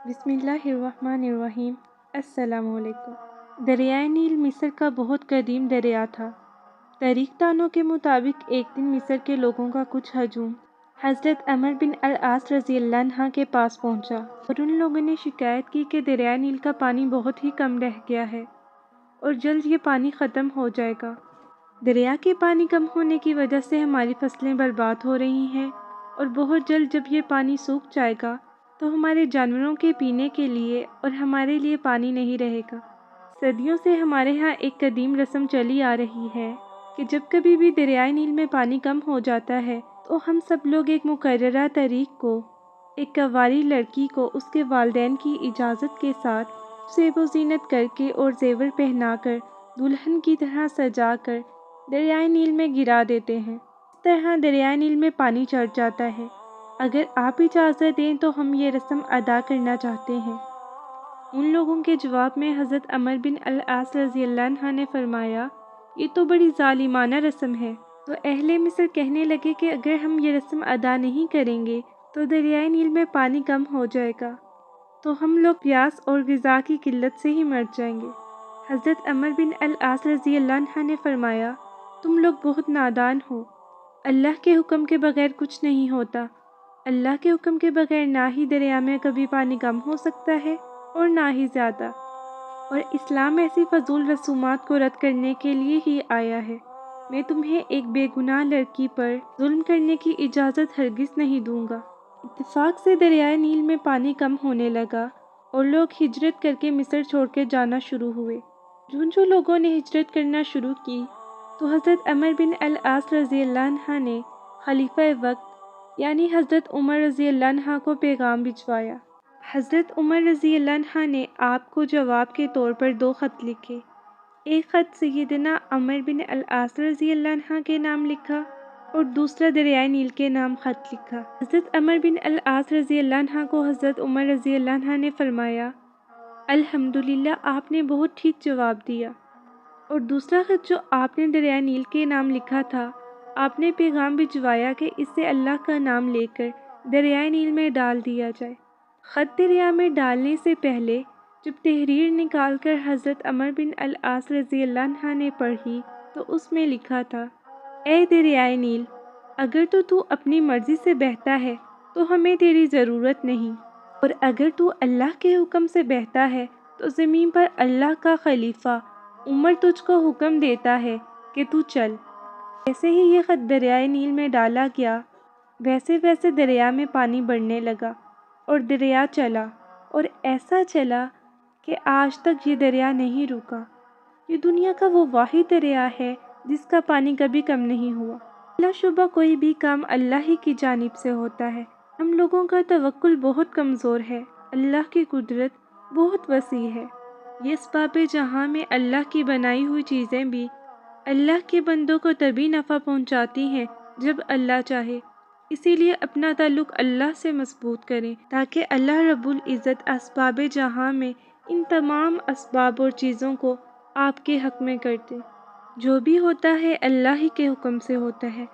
بسم اللہ الرحمن الرحیم۔ السلام علیکم۔ دریائے نیل مصر کا بہت قدیم دریا تھا۔ تاریخ دانوں کے مطابق ایک دن مصر کے لوگوں کا کچھ ہجوم حضرت عمرو بن العاص رضی اللہ عنہ کے پاس پہنچا اور ان لوگوں نے شکایت کی کہ دریائے نیل کا پانی بہت ہی کم رہ گیا ہے اور جلد یہ پانی ختم ہو جائے گا۔ دریا کے پانی کم ہونے کی وجہ سے ہماری فصلیں برباد ہو رہی ہیں اور بہت جلد جب یہ پانی سوکھ جائے گا تو ہمارے جانوروں کے پینے کے لیے اور ہمارے لیے پانی نہیں رہے گا۔ صدیوں سے ہمارے ہاں ایک قدیم رسم چلی آ رہی ہے کہ جب کبھی بھی دریائے نیل میں پانی کم ہو جاتا ہے تو ہم سب لوگ ایک مقررہ تاریخ کو ایک کنواری لڑکی کو اس کے والدین کی اجازت کے ساتھ زیب و زینت کر کے اور زیور پہنا کر دلہن کی طرح سجا کر دریائے نیل میں گرا دیتے ہیں۔ اس طرح دریائے نیل میں پانی چڑھ جاتا ہے۔ اگر آپ اجازت دیں تو ہم یہ رسم ادا کرنا چاہتے ہیں۔ ان لوگوں کے جواب میں حضرت عمرو بن العاص رضی اللہ عنہ نے فرمایا، یہ تو بڑی ظالمانہ رسم ہے۔ تو اہل مصر کہنے لگے کہ اگر ہم یہ رسم ادا نہیں کریں گے تو دریائے نیل میں پانی کم ہو جائے گا تو ہم لوگ پیاس اور غذا کی قلت سے ہی مر جائیں گے۔ حضرت عمرو بن العاص رضی اللہ عنہ نے فرمایا، تم لوگ بہت نادان ہو۔ اللہ کے حکم کے بغیر کچھ نہیں ہوتا۔ اللہ کے حکم کے بغیر نہ ہی دریا میں کبھی پانی کم ہو سکتا ہے اور نہ ہی زیادہ، اور اسلام ایسی فضول رسومات کو رد کرنے کے لیے ہی آیا ہے۔ میں تمہیں ایک بے گناہ لڑکی پر ظلم کرنے کی اجازت ہرگز نہیں دوں گا۔ اتفاق سے دریائے نیل میں پانی کم ہونے لگا اور لوگ ہجرت کر کے مصر چھوڑ کے جانا شروع ہوئے۔ جو لوگوں نے ہجرت کرنا شروع کی تو حضرت عمرو بن العاص رضی اللہ عنہ نے خلیفہ وقت یعنی حضرت عمر رضی اللہ عنہ کو پیغام بھجوایا۔ حضرت عمر رضی اللہ عنہ نے آپ کو جواب کے طور پر 2 خط لکھے۔ ایک خط سیدنا عمر بن العاص رضی اللہ عنہ کے نام لکھا اور دوسرا دریائے نیل کے نام خط لکھا۔ حضرت عمر بن العاص رضی اللہ عنہ کو حضرت عمر رضی اللہ عنہ نے فرمایا، الحمدللہ آپ نے بہت ٹھیک جواب دیا۔ اور دوسرا خط جو آپ نے دریائے نیل کے نام لکھا تھا، آپ نے پیغام بھجوایا کہ اسے اللہ کا نام لے کر دریائے نیل میں ڈال دیا جائے۔ خط دریا میں ڈالنے سے پہلے جب تحریر نکال کر حضرت عمر بن العاص رضی اللہ عنہ نے پڑھی تو اس میں لکھا تھا، اے دریائے نیل، اگر تو اپنی مرضی سے بہتا ہے تو ہمیں تیری ضرورت نہیں، اور اگر تو اللہ کے حکم سے بہتا ہے تو زمین پر اللہ کا خلیفہ عمر تجھ کو حکم دیتا ہے کہ تو چل۔ جیسے ہی یہ خط دریائے نیل میں ڈالا گیا ویسے ویسے دریا میں پانی بڑھنے لگا اور دریا چلا اور ایسا چلا کہ آج تک یہ دریا نہیں رکا۔ یہ دنیا کا وہ واحد دریا ہے جس کا پانی کبھی کم نہیں ہوا۔ بلا شبہ کوئی بھی کام اللہ ہی کی جانب سے ہوتا ہے۔ ہم لوگوں کا توکل بہت کمزور ہے۔ اللہ کی قدرت بہت وسیع ہے۔ یہ اسباب جہاں میں اللہ کی بنائی ہوئی چیزیں بھی اللہ کے بندوں کو تبھی نفع پہنچاتی ہیں جب اللہ چاہے۔ اسی لیے اپنا تعلق اللہ سے مضبوط کریں تاکہ اللہ رب العزت اسباب جہاں میں ان تمام اسباب اور چیزوں کو آپ کے حق میں کر دے۔ جو بھی ہوتا ہے اللہ ہی کے حکم سے ہوتا ہے۔